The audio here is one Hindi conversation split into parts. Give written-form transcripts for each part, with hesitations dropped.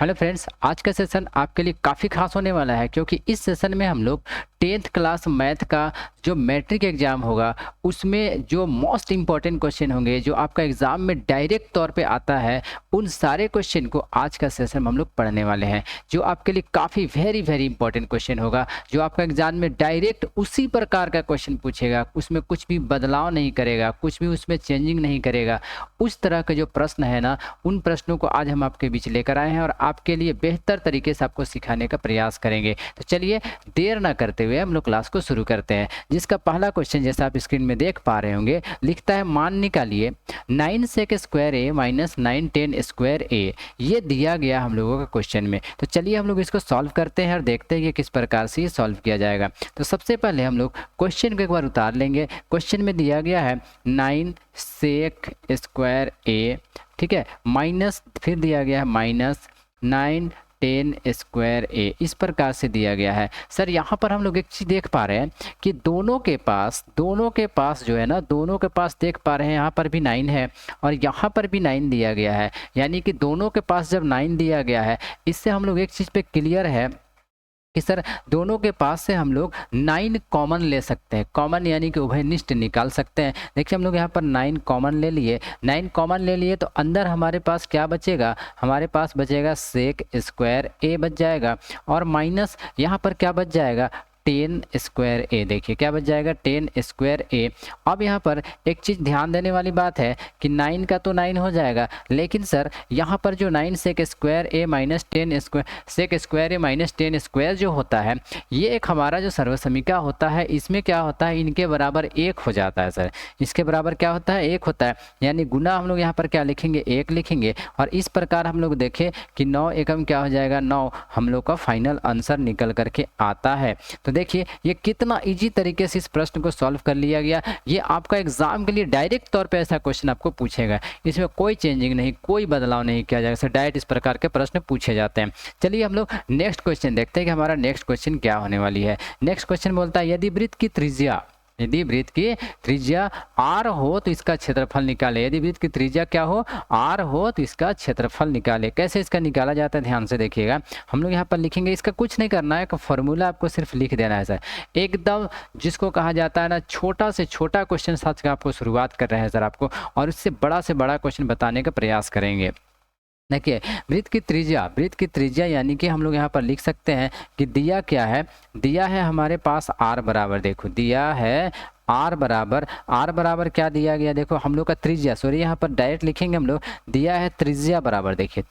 हेलो फ्रेंड्स, आज का सेशन आपके लिए काफ़ी खास होने वाला है क्योंकि इस सेशन में हम लोग 10th क्लास मैथ का जो मैट्रिक एग्ज़ाम होगा उसमें जो मोस्ट इम्पॉर्टेंट क्वेश्चन होंगे जो आपका एग्ज़ाम में डायरेक्ट तौर पे आता है, उन सारे क्वेश्चन को आज का सेशन में हम लोग पढ़ने वाले हैं। जो आपके लिए काफ़ी वेरी इंपॉर्टेंट क्वेश्चन होगा, जो आपका एग्ज़ाम में डायरेक्ट उसी प्रकार का क्वेश्चन पूछेगा, उसमें कुछ भी बदलाव नहीं करेगा, कुछ भी उसमें चेंजिंग नहीं करेगा। उस तरह के जो प्रश्न है ना, उन प्रश्नों को आज हम आपके बीच लेकर आए हैं और आपके लिए बेहतर तरीके से आपको सिखाने का प्रयास करेंगे। तो चलिए देर ना करते हुए हम लोग क्लास को शुरू करते हैं, जिसका पहला क्वेश्चन जैसा आप स्क्रीन में देख पा रहे होंगे, लिखता है मान निकालिए 9 sec स्क्वायर ए माइनस 9 10 स्क्वायर ए। ये दिया गया हम लोगों का क्वेश्चन में। तो चलिए हम लोग इसको सॉल्व करते हैं और देखते हैं कि किस प्रकार से ये सॉल्व किया जाएगा। तो सबसे पहले हम लोग क्वेश्चन को एक बार उतार लेंगे। क्वेश्चन में दिया गया है 9 sec स्क्वायर ए, ठीक है, माइनस फिर दिया गया है माइनस 9 10 स्क्वायर ए, इस प्रकार से दिया गया है। सर यहाँ पर हम लोग एक चीज़ देख पा रहे हैं कि दोनों के पास जो है ना, दोनों के पास देख पा रहे हैं यहाँ पर भी 9 है और यहाँ पर भी 9 दिया गया है। यानी कि दोनों के पास जब 9 दिया गया है, इससे हम लोग एक चीज़ पे क्लियर है कि सर दोनों के पास से हम लोग 9 कॉमन ले सकते हैं। कॉमन यानी कि उभयनिष्ठ निकाल सकते हैं। देखिए हम लोग यहाँ पर 9 कॉमन ले लिए, 9 कॉमन ले लिए तो अंदर हमारे पास क्या बचेगा, हमारे पास बचेगा सेक स्क्वायर ए बच जाएगा और माइनस यहाँ पर क्या बच जाएगा 10 स्क्वायर ए। देखिए क्या बच जाएगा 10 स्क्वायर ए। अब यहाँ पर एक चीज़ ध्यान देने वाली बात है कि 9 का तो 9 हो जाएगा, लेकिन सर यहाँ पर जो 9 सेक स्क्वायर ए माइनस 10 स्क्वायर सेक स्क्वायर ए माइनस 10 स्क्वायर जो होता है, ये एक हमारा जो सर्वसमीका होता है, इसमें क्या होता है, इनके बराबर 1 हो जाता है। सर इसके बराबर क्या होता है, 1 होता है। यानी गुना हम लोग यहाँ पर क्या लिखेंगे, 1 लिखेंगे और इस प्रकार हम लोग देखें कि 9 एकम क्या हो जाएगा 9, हम लोग का फाइनल आंसर निकल करके आता है। तो देखिए ये कितना इजी तरीके से इस प्रश्न को सॉल्व कर लिया गया। ये आपका एग्जाम के लिए डायरेक्ट तौर पे ऐसा क्वेश्चन आपको पूछेगा, इसमें कोई चेंजिंग नहीं, कोई बदलाव नहीं किया जाएगा। डायरेक्ट इस प्रकार के प्रश्न पूछे जाते हैं। चलिए हम लोग नेक्स्ट क्वेश्चन देखते हैं कि हमारा नेक्स्ट क्वेश्चन क्या होने वाली है। नेक्स्ट क्वेश्चन बोलता है यदि वृत्त की त्रिज्या r हो तो इसका क्षेत्रफल निकाले। यदि वृत्त की त्रिज्या क्या हो, r हो तो इसका क्षेत्रफल निकाले। कैसे इसका निकाला जाता है, ध्यान से देखिएगा। हम लोग यहाँ पर लिखेंगे, इसका कुछ नहीं करना है, फॉर्मूला आपको सिर्फ लिख देना है। सर एकदम जिसको कहा जाता है ना, छोटा से छोटा क्वेश्चन साथ का आपको शुरुआत कर रहे हैं सर आपको, और इससे बड़ा से बड़ा क्वेश्चन बताने का प्रयास करेंगे। देखिए वृत्त की त्रिज्या यानी कि हम लोग यहाँ पर लिख सकते हैं कि दिया क्या है, दिया है हमारे पास r बराबर, देखो दिया है r बराबर क्या दिया गया, देखो हम लोग का त्रिज्या, सॉरी यहाँ पर डायरेक्ट लिखेंगे हम लोग, दिया है त्रिज्या बराबर, देखिए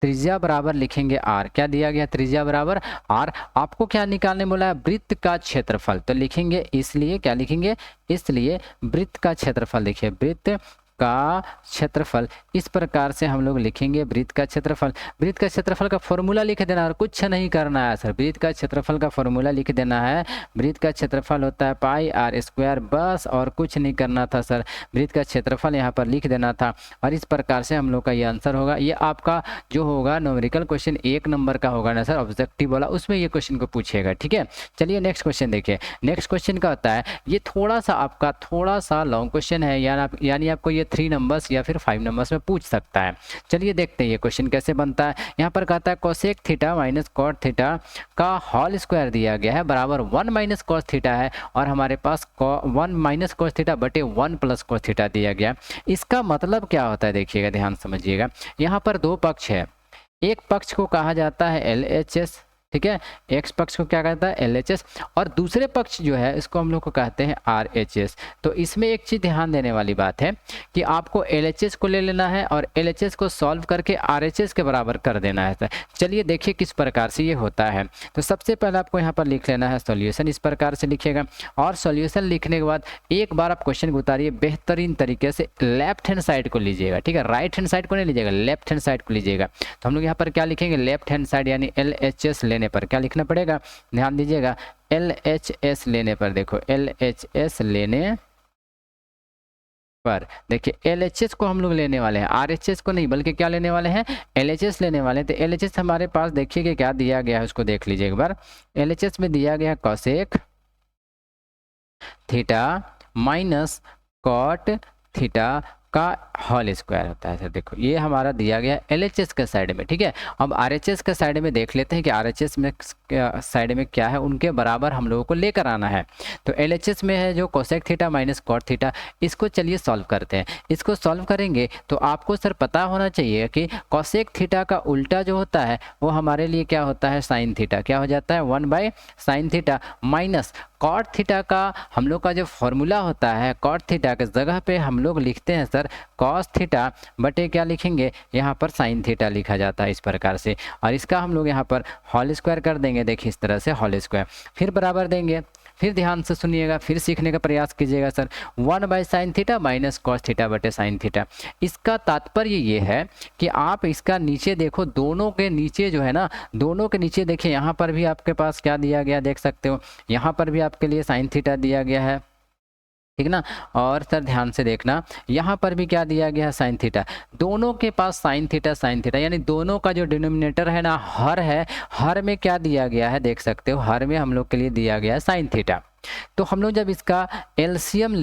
त्रिज्या बराबर लिखेंगे r, क्या दिया गया त्रिज्या बराबर r। आपको क्या निकालने बोला है, वृत्त का क्षेत्रफल, तो लिखेंगे इसलिए क्या लिखेंगे, इसलिए वृत्त का क्षेत्रफल। देखिए वृत्त का क्षेत्रफल, इस प्रकार से हम लोग लिखेंगे वृत्त का क्षेत्रफल। वृत्त का क्षेत्रफल का फॉर्मूला लिख देना और कुछ नहीं करना है सर, वृत्त का क्षेत्रफल का फॉर्मूला लिख देना है। वृत्त का क्षेत्रफल होता है पाई r स्क्वायर, बस और कुछ नहीं करना था सर, वृत्त का क्षेत्रफल यहाँ पर लिख देना था और इस प्रकार से हम लोग का ये आंसर होगा। ये आपका जो होगा न्यूमेरिकल क्वेश्चन 1 नंबर का होगा ना सर, ऑब्जेक्टिव वाला, उसमें ये क्वेश्चन को पूछेगा। ठीक है, चलिए नेक्स्ट क्वेश्चन देखिए। नेक्स्ट क्वेश्चन का होता है, ये थोड़ा सा लॉन्ग क्वेश्चन है, यानी आपको ये 3 नंबर्स या फिर 5 नंबर्स में पूछ सकता है। चलिए देखते हैं ये क्वेश्चन कैसे बनता है। यहाँ पर कहता है cosec theta minus cot theta का होल स्क्वायर दिया गया है बराबर 1 माइनस कॉस थीटा है और हमारे पास 1 माइनस कॉस थीटा बटे 1 प्लस कॉस थीटा दिया गया। इसका मतलब क्या होता है, देखिएगा ध्यान समझिएगा। यहाँ पर 2 पक्ष है, एक पक्ष को कहा जाता है LHS, ठीक है, एक्स पक्ष को क्या कहता है LHS, और दूसरे पक्ष जो है इसको हम लोग को कहते हैं RHS। तो इसमें एक चीज़ ध्यान देने वाली बात है कि आपको LHS को ले लेना है और LHS को सॉल्व करके RHS के बराबर कर देना है। चलिए देखिए किस प्रकार से ये होता है। तो सबसे पहले आपको यहाँ पर लिख लेना है सॉल्यूशन, इस प्रकार से लिखिएगा और सॉल्यूशन लिखने के बाद एक बार आप क्वेश्चन को उतारिए बेहतरीन तरीके से, लेफ्ट हैंड साइड को लीजिएगा, ठीक है, राइट हैंड साइड को नहीं लीजिएगा, लेफ्ट हैंड साइड को लीजिएगा। तो हम लोग यहाँ पर क्या लिखेंगे, लेफ्ट हैंड साइड यानी LHS लेने पर क्या लिखना पड़ेगा, ध्यान दीजिएगा, LHS लेने पर, देखो LHS लेने पर, देखिए LHS को हम लोग लेने वाले हैं, RHS को नहीं, बल्कि क्या लेने वाले हैं, LHS लेने वाले हैं। तो LHS हमारे पास देखिए कि क्या दिया गया है, उसको देख लीजिए एक बार। LHS में दिया गया cosec theta minus cot theta का होल स्क्वायर होता है सर। देखो ये हमारा दिया गया LHS के साइड में, ठीक है। अब RHS के साइड में देख लेते हैं कि RHS में साइड में क्या है, उनके बराबर हम लोगों को लेकर आना है। तो LHS में है जो cosec theta minus cot theta, इसको चलिए सॉल्व करते हैं। इसको सॉल्व करेंगे तो आपको सर पता होना चाहिए कि कोसेक थीटा का उल्टा जो होता है वो हमारे लिए क्या होता है, साइन थीटा। क्या हो जाता है, 1/sin theta minus cot theta का हम लोग का जो फॉर्मूला होता है, कॉट थीटा के जगह पे हम लोग लिखते हैं सर कॉस थीटा बटे क्या लिखेंगे, यहाँ पर साइन थीटा लिखा जाता है इस प्रकार से। और इसका हम लोग यहाँ पर होल स्क्वायर कर देंगे, देखिए इस तरह से होल स्क्वायर, फिर बराबर देंगे। फिर ध्यान से सुनिएगा, फिर सीखने का प्रयास कीजिएगा sir. 1/sin theta minus cos theta बटे साइन थीटा। इसका तात्पर्य ये है कि आप इसका नीचे देखो, दोनों के नीचे जो है ना, दोनों के नीचे देखिए, यहाँ पर भी आपके पास क्या दिया गया देख सकते हो, यहाँ पर भी आपके लिए साइन थीटा दिया गया है, ठीक ना। और सर ध्यान से देखना, यहाँ पर भी क्या दिया गया है, साइन थीटा। दोनों के पास साइन थीटा यानी दोनों का जो डिनोमिनेटर है ना, हर है, हर में क्या दिया गया है देख सकते हो, हर में हम लोग के लिए दिया गया है साइन थीटा। तो हम लोग जब इसका एलसीएम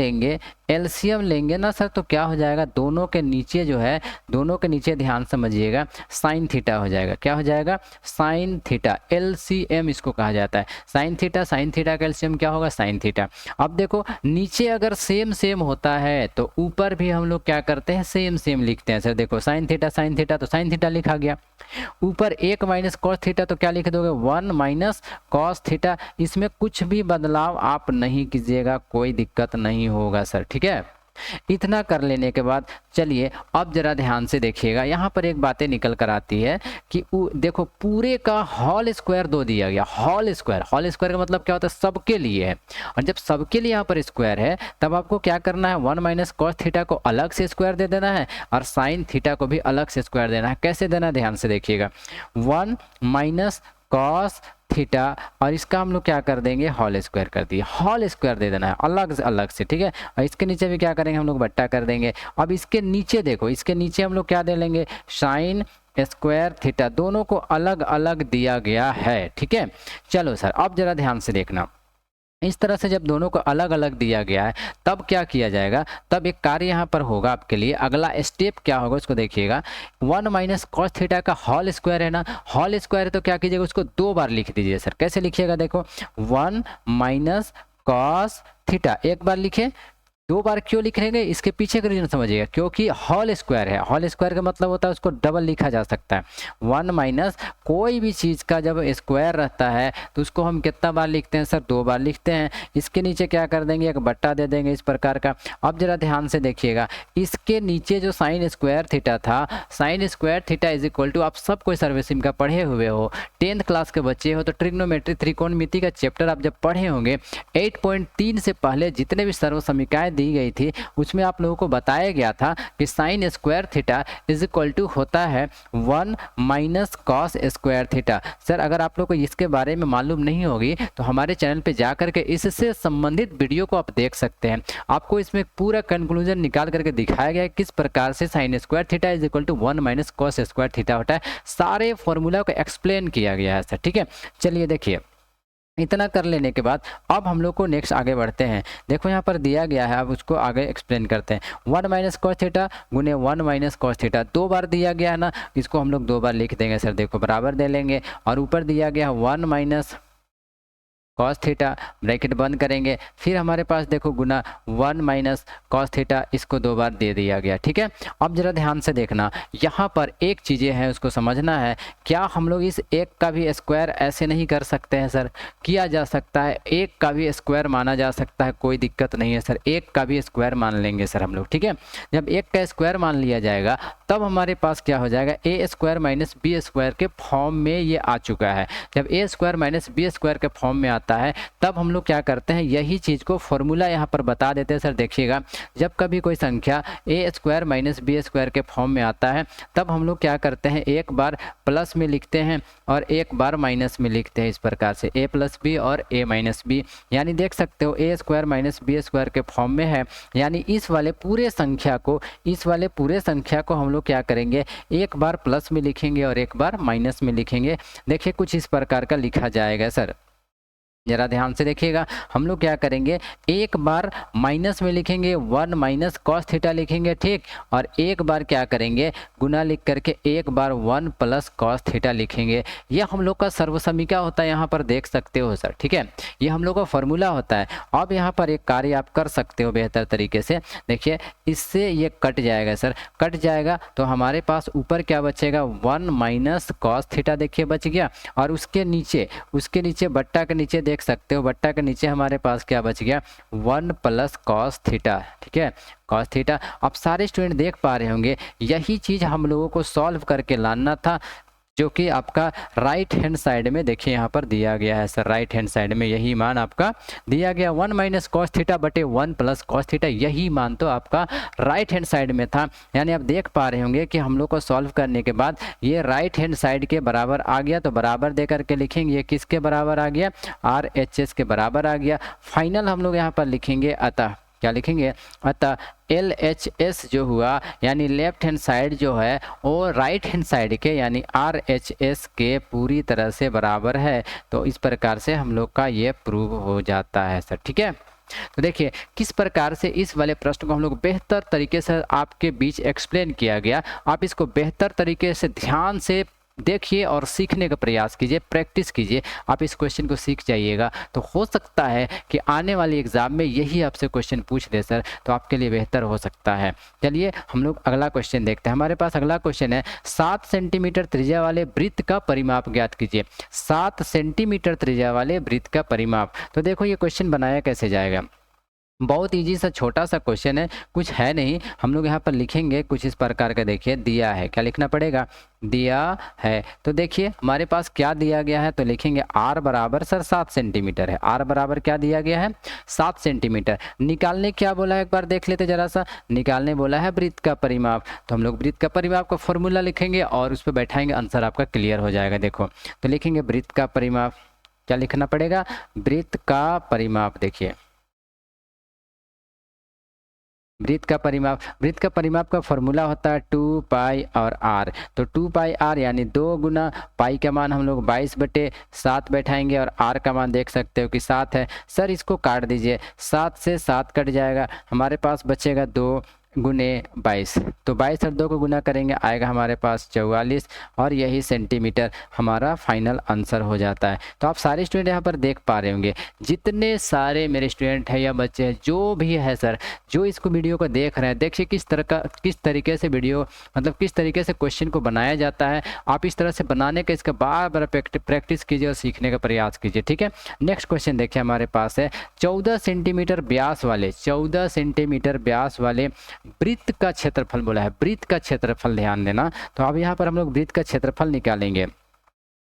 लेंगे ना सर, तो क्या हो जाएगा, दोनों के नीचे जो है, दोनों के नीचे ध्यान समझिएगा, साइन थीटा हो जाएगा। क्या हो जाएगा, साइन थीटा, एलसीएम इसको कहा जाता है। साइन थीटा का एलसीएम क्या होगा, साइन थीटा। अब देखो नीचे अगर सेम होता है तो ऊपर भी हम लोग क्या करते हैं, सेम लिखते हैं सर। देखो साइन थीटा तो साइन थीटा लिखा गया, ऊपर 1 माइनस कॉस थीटा तो क्या लिख दोगे, 1 माइनस कॉस थीटा। इसमें कुछ भी बदलाव आप नहीं कीजिएगा, कोई दिक्कत नहीं होगा सर, ठीक है। इतना कर लेने के बाद चलिए अब जरा ध्यान से देखिएगा, यहाँ पर एक बातें निकल कर आती है कि देखो पूरे का होल स्क्वायर 2 दिया गया। होल स्क्वायर का मतलब क्या होता है, सबके लिए है। और जब सबके लिए यहाँ पर स्क्वायर है तब आपको क्या करना है, 1 माइनस कॉस थीटा को अलग से स्क्वायर दे देना है और साइन थीटा को भी अलग से स्क्वायर देना है। कैसे देना है, ध्यान से देखिएगा, 1 माइनस कॉस थीटा और इसका हम लोग क्या कर देंगे, होल स्क्वायर कर दिए, होल स्क्वायर दे देना है अलग से, ठीक है। और इसके नीचे भी क्या करेंगे, हम लोग बट्टा कर देंगे। अब इसके नीचे देखो, इसके नीचे हम लोग क्या दे लेंगे, साइन स्क्वायर थीटा। दोनों को अलग अलग दिया गया है, ठीक है। चलो सर अब जरा ध्यान से देखना, इस तरह से जब दोनों को अलग अलग दिया गया है तब क्या किया जाएगा, तब एक कार्य यहाँ पर होगा आपके लिए। अगला स्टेप क्या होगा उसको देखिएगा, 1 माइनस कॉस थीटा का होल स्क्वायर है ना, होल स्क्वायर है तो क्या कीजिएगा, उसको 2 बार लिख दीजिए सर। कैसे लिखिएगा, देखो 1 माइनस कॉस थीटा, एक बार लिखे, 2 बार क्यों लिख रहे हैं, इसके पीछे का रीजन समझिएगा, क्योंकि होल स्क्वायर है। होल स्क्वायर का मतलब होता है उसको डबल लिखा जा सकता है। 1 माइनस कोई भी चीज़ का जब स्क्वायर रहता है तो उसको हम कितना बार लिखते हैं सर, 2 बार लिखते हैं। इसके नीचे क्या कर देंगे, एक बट्टा दे देंगे इस प्रकार का। अब जरा ध्यान से देखिएगा, इसके नीचे जो साइन स्क्वायर थीटा था, sine square theta is equal to, आप सब कोई सर्विसिंग का पढ़े हुए हो, 10th क्लास के बच्चे हो तो ट्रिग्नोमेट्री त्रिकोणमिति का चैप्टर आप जब पढ़े होंगे, 8.3 से पहले जितने भी सर्व समीकरण दी गई थी उसमें आप लोगों को बताया गया था कि sine square theta is equal to होता है 1 minus cos square theta. Sir अगर आप लोग को इसके बारे में मालूम नहीं होगी तो हमारे चैनल पे जा करके इससे संबंधित वीडियो को आप देख सकते हैं। आपको इसमें पूरा कंक्लूजन निकाल करके दिखाया गया है किस प्रकार से sine square theta is equal to 1 minus cos square theta होता है। सारे फॉर्मूला को एक्सप्लेन किया गया है सर, ठीक है। चलिए देखिए, इतना कर लेने के बाद अब हम लोग को नेक्स्ट आगे बढ़ते हैं। देखो यहाँ पर दिया गया है, अब उसको आगे एक्सप्लेन करते हैं। 1 माइनस कॉस थीटा गुने 1 माइनस कॉस थीटा, 2 बार दिया गया है ना, इसको हम लोग 2 बार लिख देंगे सर। देखो बराबर दे लेंगे और ऊपर दिया गया है 1 माइनस कॉस थीटा, ब्रैकेट बंद करेंगे, फिर हमारे पास देखो गुना 1 माइनस कॉस थीटा, इसको 2 बार दे दिया गया, ठीक है। अब जरा ध्यान से देखना, यहाँ पर एक चीज़ें हैं उसको समझना है। क्या हम लोग इस एक का भी स्क्वायर ऐसे नहीं कर सकते हैं सर, किया जा सकता है, एक का भी स्क्वायर माना जा सकता है, कोई दिक्कत नहीं है सर। एक का भी स्क्वायर मान लेंगे सर हम लोग, ठीक है। जब एक का स्क्वायर मान लिया जाएगा तब हमारे पास क्या हो जाएगा, ए स्क्वायर माइनस बी स्क्वायर के फॉर्म में ये आ चुका है। जब ए स्क्वायर माइनस बी स्क्वायर के फॉर्म में आता है तब हम लोग क्या करते हैं, यही चीज़ को फॉर्मूला यहाँ पर बता देते हैं सर। देखिएगा, जब कभी कोई संख्या ए स्क्वायर माइनस बी स्क्वायर के फॉर्म में आता है तब हम लोग क्या करते हैं, एक बार प्लस में लिखते हैं और एक बार माइनस में लिखते हैं, इस प्रकार से ए प्लस बी और ए माइनस बी। यानी देख सकते हो ए स्क्वायर माइनस बी स्क्वायर के फॉर्म में है, यानी इस वाले पूरे संख्या को हम लोग क्या करेंगे, एक बार प्लस में लिखेंगे और एक बार माइनस में लिखेंगे। देखिए कुछ इस प्रकार का लिखा जाएगा सर। जरा ध्यान से देखिएगा, हम लोग क्या करेंगे, एक बार माइनस में लिखेंगे 1 माइनस कॉस थीटा लिखेंगे, ठीक, और एक बार क्या करेंगे, गुना लिख करके एक बार 1 प्लस कॉस थीटा लिखेंगे। यह हम लोग का सर्वसमीका होता है, यहाँ पर देख सकते हो सर, ठीक है, ये हम लोग का फॉर्मूला होता है। अब यहाँ पर एक कार्य आप कर सकते हो बेहतर तरीके से, देखिए इससे ये कट जाएगा सर, कट जाएगा तो हमारे पास ऊपर क्या बचेगा, 1 माइनस कॉस थीटा देखिए बच गया, और उसके नीचे बट्टा के नीचे देख सकते हो, बट्टा के नीचे हमारे पास क्या बच गया, 1 प्लस कॉस थीटा, ठीक है, कॉस थीटा। अब सारे स्टूडेंट देख पा रहे होंगे, यही चीज हम लोगों को सॉल्व करके लाना था, जो कि आपका राइट हैंड साइड में देखिए यहाँ पर दिया गया है सर, राइट हैंड साइड में यही मान आपका दिया गया, 1 माइनस कॉस थीटा बटे 1 प्लस कॉस थीटा, यही मान तो आपका राइट हैंड साइड में था। यानी आप देख पा रहे होंगे कि हम लोग को सॉल्व करने के बाद ये राइट हैंड साइड के बराबर आ गया, तो बराबर दे करके लिखेंगे, ये किसके बराबर आ गया, RHS के बराबर आ गया। फाइनल हम लोग यहाँ पर लिखेंगे, अतः क्या लिखेंगे, अतः LHS जो हुआ यानी लेफ्ट हैंड साइड जो है वो राइट हैंड साइड के यानी RHS के पूरी तरह से बराबर है। तो इस प्रकार से हम लोग का ये प्रूव हो जाता है सर, ठीक है। तो देखिए किस प्रकार से इस वाले प्रश्न को हम लोग बेहतर तरीके से आपके बीच एक्सप्लेन किया गया। आप इसको बेहतर तरीके से ध्यान से देखिए और सीखने का प्रयास कीजिए, प्रैक्टिस कीजिए, आप इस क्वेश्चन को सीख जाइएगा। तो हो सकता है कि आने वाली एग्जाम में यही आपसे क्वेश्चन पूछ दे सर, तो आपके लिए बेहतर हो सकता है। चलिए हम लोग अगला क्वेश्चन देखते हैं। हमारे पास अगला क्वेश्चन है, 7 सेंटीमीटर त्रिज्या वाले वृत्त का परिमाप ज्ञात कीजिए। 7 सेंटीमीटर त्रिज्या वाले वृत्त का परिमाप। तो देखो ये क्वेश्चन बनाया कैसे जाएगा, बहुत इजी सा छोटा सा क्वेश्चन है, कुछ है नहीं। हम लोग यहाँ पर लिखेंगे कुछ इस प्रकार का, देखिए दिया है, क्या लिखना पड़ेगा, दिया है। तो देखिए हमारे पास क्या दिया गया है, तो लिखेंगे R बराबर सर 7 सेंटीमीटर है, R बराबर क्या दिया गया है, 7 सेंटीमीटर। निकालने क्या बोला है एक बार देख लेते जरा सा, निकालने बोला है वृत्त का परिमाप। तो हम लोग वृत्त का परिमाप का फॉर्मूला लिखेंगे और उस पर बैठाएंगे, आंसर आपका क्लियर हो जाएगा। देखो तो लिखेंगे वृत्त का परिमाप, क्या लिखना पड़ेगा, वृत्त का परिमाप। देखिए वृत्त का परिमाप का फॉर्मूला होता है 2 पाई और r। तो 2 पाई r यानी 2 गुना पाई का मान हम लोग 22/7 बैठाएंगे और r का मान देख सकते हो कि 7 है। सर इसको काट दीजिए, 7 से 7 कट जाएगा, हमारे पास बचेगा 2 गुने 22। तो 22 और 2 को गुना करेंगे आएगा हमारे पास 44 और यही सेंटीमीटर हमारा फाइनल आंसर हो जाता है। तो आप सारे स्टूडेंट यहाँ पर देख पा रहे होंगे, जितने सारे मेरे स्टूडेंट हैं या बच्चे हैं जो भी है सर, जो इसको वीडियो को देख रहे हैं, देखिए किस तरीके से वीडियो मतलब किस तरीके से क्वेश्चन को बनाया जाता है। आप इस तरह से बनाने का इसका बार बार प्रैक्टिस कीजिए और सीखने का प्रयास कीजिए, ठीक है। नेक्स्ट क्वेश्चन देखिए हमारे पास है 14 सेंटीमीटर व्यास वाले वृत्त का क्षेत्रफल बोला है, वृत्त का क्षेत्रफल ध्यान देना। तो अब यहाँ पर हम लोग वृत्त का क्षेत्रफल निकालेंगे।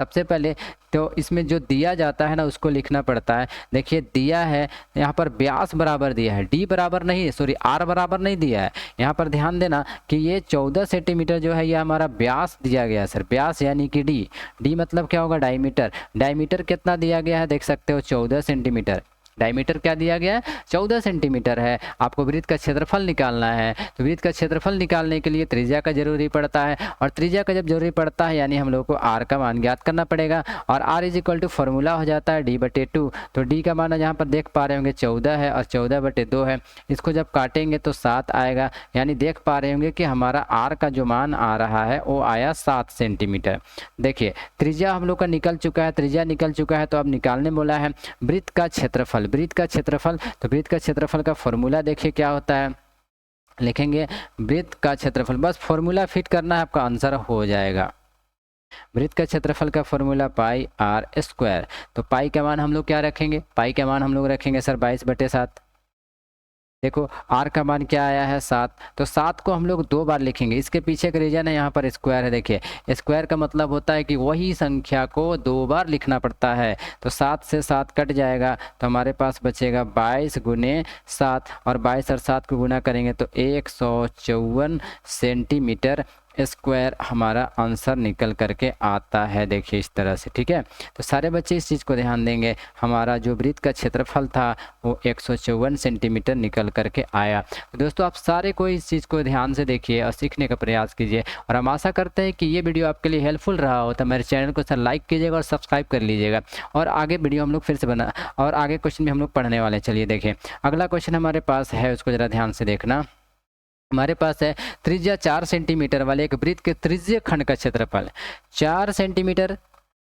सबसे पहले तो इसमें जो दिया जाता है ना उसको लिखना पड़ता है। देखिए दिया है यहाँ पर व्यास बराबर दिया है, डी बराबर नहीं, सॉरी आर बराबर नहीं दिया है। यहाँ पर ध्यान देना कि ये 14 सेंटीमीटर जो है ये हमारा व्यास दिया गया है सर, व्यास यानी कि डी मतलब क्या होगा, डायमीटर। डायमीटर कितना दिया गया है देख सकते हो 14 सेंटीमीटर। डायमीटर क्या दिया गया है 14 सेंटीमीटर है। आपको वृत्त का क्षेत्रफल निकालना है, तो वृत्त का क्षेत्रफल निकालने के लिए त्रिज्या का जरूरी पड़ता है, और त्रिज्या का जब जरूरी पड़ता है यानी हम लोग को r का मान ज्ञात करना पड़ेगा, और r is equal to formula हो जाता है d/2। तो d का मान यहाँ पर देख पा रहे होंगे 14 है और 14/2 है, इसको जब काटेंगे तो 7 आएगा, यानी देख पा रहे होंगे कि हमारा r का जो मान आ रहा है वो आया 7 सेंटीमीटर। देखिए त्रिज्या हम लोग का निकल चुका है, त्रिज्या निकल चुका है, तो अब निकालने बोला है वृत्त का क्षेत्रफल। वृत्त का क्षेत्रफल, तो वृत्त का क्षेत्रफल का फॉर्मूला देखिए क्या होता है, लिखेंगे वृत्त का क्षेत्रफल, बस फॉर्मूला फिट करना है, आपका आंसर हो जाएगा। वृत्त का क्षेत्रफल का फॉर्मूला पाई आर स्क्वायर। तो पाई का मान हम लोग क्या रखेंगे, पाई का मान हम लोग रखेंगे सर 22/7। देखो r का मान क्या आया है 7, तो 7 को हम लोग 2 बार लिखेंगे, इसके पीछे का रीजन है यहाँ पर स्क्वायर है। देखिए स्क्वायर का मतलब होता है कि वही संख्या को 2 बार लिखना पड़ता है। तो 7 से 7 कट जाएगा, तो हमारे पास बचेगा 22 गुने 7, और 22 और 7 को गुना करेंगे तो 154 सेंटीमीटर स्क्वायर हमारा आंसर निकल करके आता है। देखिए इस तरह से, ठीक है। तो सारे बच्चे इस चीज़ को ध्यान देंगे। हमारा जो वृत्त का क्षेत्रफल था वो 154 सेंटीमीटर निकल करके आया। तो दोस्तों आप सारे को इस चीज़ को ध्यान से देखिए और सीखने का प्रयास कीजिए, और हम आशा करते हैं कि ये वीडियो आपके लिए हेल्पफुल रहा हो। तो मेरे चैनल को सर लाइक कीजिएगा और सब्सक्राइब कर लीजिएगा, और आगे वीडियो हम लोग फिर से बना और आगे क्वेश्चन भी हम लोग पढ़ने वाले हैं। चलिए देखिए अगला क्वेश्चन हमारे पास है, उसको ज़रा ध्यान से देखना। हमारे पास है त्रिज्या 4 सेंटीमीटर वाले एक वृत्त के त्रिज्यीय खंड का क्षेत्रफल 4 सेंटीमीटर,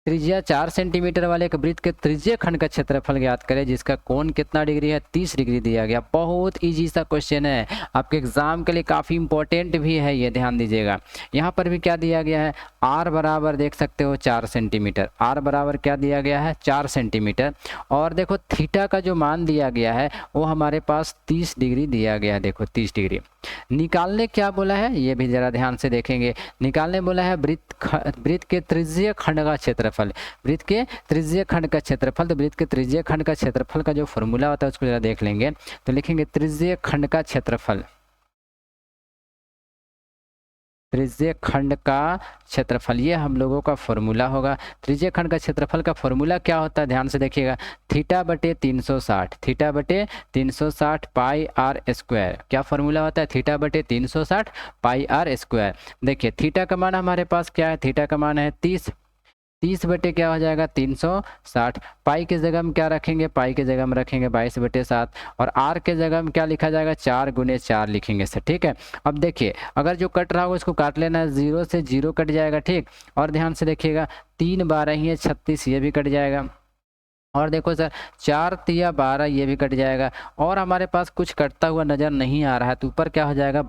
त्रिज्या 4 सेंटीमीटर वाले एक वृत्त के त्रिज्यीय खंड का क्षेत्रफल ज्ञात करें जिसका कोण कितना डिग्री है, 30 डिग्री दिया गया। बहुत इजी सा क्वेश्चन है, आपके एग्जाम के लिए काफ़ी इंपॉर्टेंट भी है, ये ध्यान दीजिएगा। यहाँ पर भी क्या दिया गया है, आर बराबर देख सकते हो 4 सेंटीमीटर, आर बराबर क्या दिया गया है 4 सेंटीमीटर, और देखो थीटा का जो मान दिया गया है वो हमारे पास 30 डिग्री दिया गया है। देखो 30 डिग्री निकालने क्या बोला है, ये भी जरा ध्यान से देखेंगे। निकालने बोला है वृत्त के त्रिज्यीय खंड का क्षेत्रफल, वृत्त के त्रिज्यीय खंड का क्षेत्रफल। तो वृत्त के त्रिज्यीय खंड का क्षेत्रफल का जो फॉर्मूला होता है उसको जरा देख लेंगे। तो लिखेंगे त्रिज्यीय खंड का क्षेत्रफल, त्रिज्यीय खंड का क्षेत्रफल, ये हम लोगों का फॉर्मूला होगा। त्रिज्यीय खंड का क्षेत्रफल का फॉर्मूला क्या होता है, ध्यान से देखिएगा, थीटा बटे 360, थीटा बटे 360 पाई आर स्क्वायर। क्या फॉर्मूला होता है, थीटा बटे 360 पाई आर स्क्वायर। देखिए थीटा का मान हमारे पास क्या है, थीटा का मान है 30, 30 बटे क्या हो जाएगा 360, पाई के जगह में क्या रखेंगे, पाई के जगह में रखेंगे 22 बटे 7, और आर के जगह में क्या लिखा जाएगा 4 गुने 4 लिखेंगे सर, ठीक है। अब देखिए अगर जो कट रहा होगा उसको काट लेना है, 0 से 0 कट जाएगा, ठीक। और ध्यान से देखिएगा 3 12 ही है 36, ये भी कट जाएगा। और देखो सर 4 तिया 12, ये भी कट जाएगा। और हमारे पास कुछ कटता हुआ नज़र नहीं आ रहा है, तो ऊपर क्या हो जाएगा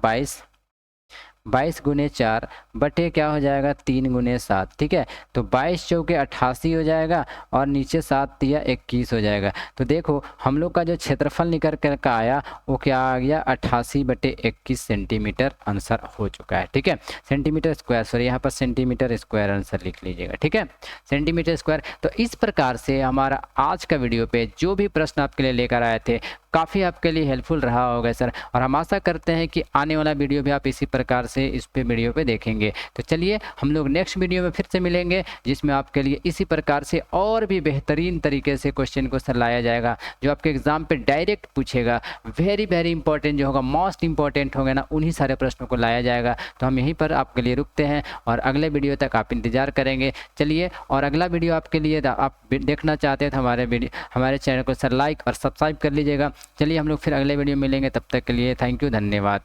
22 गुने 4 बटे क्या हो जाएगा 3 गुने 7, ठीक है। तो 22 चौके 88 हो जाएगा, और नीचे 7 तिया 21 हो जाएगा। तो देखो हम लोग का जो क्षेत्रफल निकल कर का आया वो क्या आ गया 88 बटे 21 सेंटीमीटर आंसर हो चुका है, ठीक है। सेंटीमीटर स्क्वायर, सॉरी यहाँ पर सेंटीमीटर स्क्वायर आंसर लिख लीजिएगा, ठीक है, सेंटीमीटर स्क्वायर। तो इस प्रकार से हमारा आज का वीडियो पे जो भी प्रश्न आपके लिए लेकर आए थे काफ़ी आपके लिए हेल्पफुल रहा होगा सर, और हम आशा करते हैं कि आने वाला वीडियो भी आप इसी प्रकार से इस पे वीडियो पे देखेंगे। तो चलिए हम लोग नेक्स्ट वीडियो में फिर से मिलेंगे, जिसमें आपके लिए इसी प्रकार से और भी बेहतरीन तरीके से क्वेश्चन को सर लाया जाएगा, जो आपके एग्जाम पे डायरेक्ट पूछेगा। वेरी वेरी इंपॉर्टेंट जो होगा, मोस्ट इंपॉर्टेंट होगा ना, उन्हीं सारे प्रश्नों को लाया जाएगा। तो हम यहीं पर आपके लिए रुकते हैं और अगले वीडियो तक आप इंतजार करेंगे। चलिए, और अगला वीडियो आपके लिए आप देखना चाहते हैं तो हमारे चैनल को सर लाइक और सब्सक्राइब कर लीजिएगा। चलिए हम लोग फिर अगले वीडियो में मिलेंगे, तब तक के लिए थैंक यू, धन्यवाद।